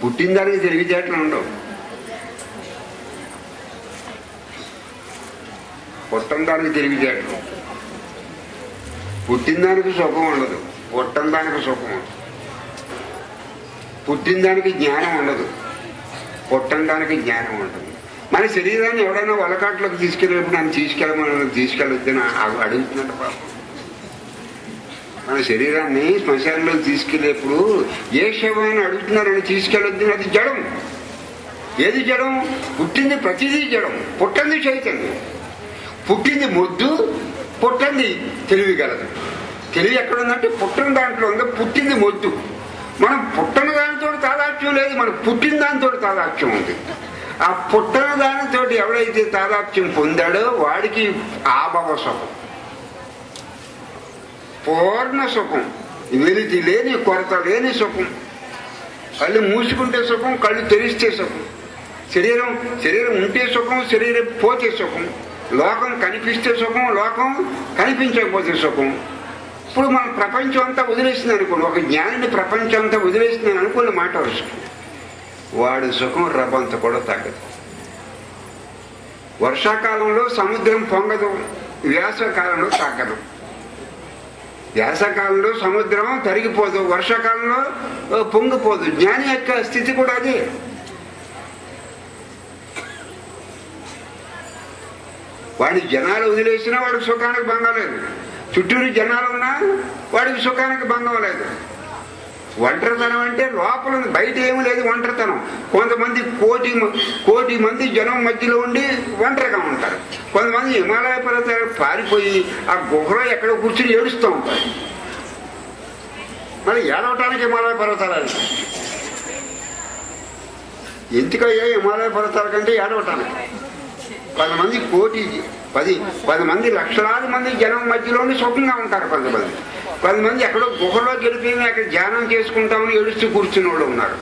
పుట్టిన దానికి తెలివితేటలు ఉండవు, పుట్టని దానికి తెలివితేటలు. పుట్టిన దానికి సుఖం ఉండదు, పుట్టని దానికి సుఖం ఉండదు. పుట్టిన దానికి జ్ఞానం ఉండదు, పుట్టని దానికి జ్ఞానం ఉంటుంది. మన శరీరాన్ని ఎవడైనా వలకాట్లోకి తీసుకెళ్ళినప్పుడు నన్ను తీసుకెళ్ళొద్దని అడుగుతున్నట్టు పాపం. మన శరీరాన్ని శ్మశానంలోకి తీసుకెళ్ళేప్పుడు ఏ శవాన్ని అడుగుతున్నారని తీసుకెళ్ళొద్దని, అది జడం. ఏది జడం? పుట్టింది ప్రతిదీ జడం, పుట్టింది చైతన్యం. పుట్టింది మొద్దు, పుట్టింది తెలివి గలదు. తెలివి ఎక్కడుందంటే పుట్టిన దాంట్లో ఉంది, పుట్టింది మొద్దు. మనం పుట్టిన దానితో తాదాత్మ్యం లేదు, మనకు పుట్టిన దానితో తాదాత్మ్యం ఉంది. ఆ పుట్టిన దానితో ఎవడైతే తాదాత్మ్యం పొందాడో వాడికి ఆభవ సుఖం, పూర్ణ సుఖం, వెలితి లేని కొరత లేని సుఖం. కళ్ళు మూసుకుంటే సుఖం, కళ్ళు తెరిస్తే సుఖం. శరీరం ఉంటే సుఖం, శరీరం పోతే సుఖం. లోకం కనిపిస్తే సుఖం, లోకం కనిపించకపోతే సుఖం. ఇప్పుడు మనం ప్రపంచం అంతా వదిలేసింది అనుకోండి, ఒక జ్ఞానిని ప్రపంచం అంతా వదిలేసిందని అనుకున్న మాట వరుస, వాడి సుఖం రబంత కూడా తగ్గదు. వర్షాకాలంలో సముద్రం పొంగదు, వేసవకాలంలో తగ్గదు. వేసవకాలంలో సముద్రం తరిగిపోదు, వర్షాకాలంలో పొంగిపోదు. జ్ఞాని యొక్క స్థితి కూడా అదే. వాడి జనాలు వదిలేసినా వాడికి సుఖానికి భంగం లేదు, చుట్టూరు జనాలు ఉన్నా వాడికి సుఖానికి భంగం లేదు. ఒంటరితనం అంటే లోపల బయట ఏమీ లేదు ఒంటరితనం. కొంతమంది కోటి మంది జనం మధ్యలో ఉండి ఒంటరిగా ఉంటారు. కొంతమంది హిమాలయ పర్వతాలు పారిపోయి ఆ గుహలో ఎక్కడో కూర్చుని ఏడుస్తూ ఉంటారు. మరి ఏడవటానికి హిమాలయ పర్వతాలు ఎందుకయ్యా? హిమాలయ పర్వతాల కంటే ఏడవటానికి. కొంతమంది 10 మంది లక్షలాది మంది జనం మధ్యలోనే సుఖంగా ఉంటారు. కొంతమంది ఎక్కడో గుహలో గెలిపి అక్కడ ధ్యానం చేసుకుంటామని ఏడుస్తూ కూర్చున్న వాళ్ళు ఉన్నారు.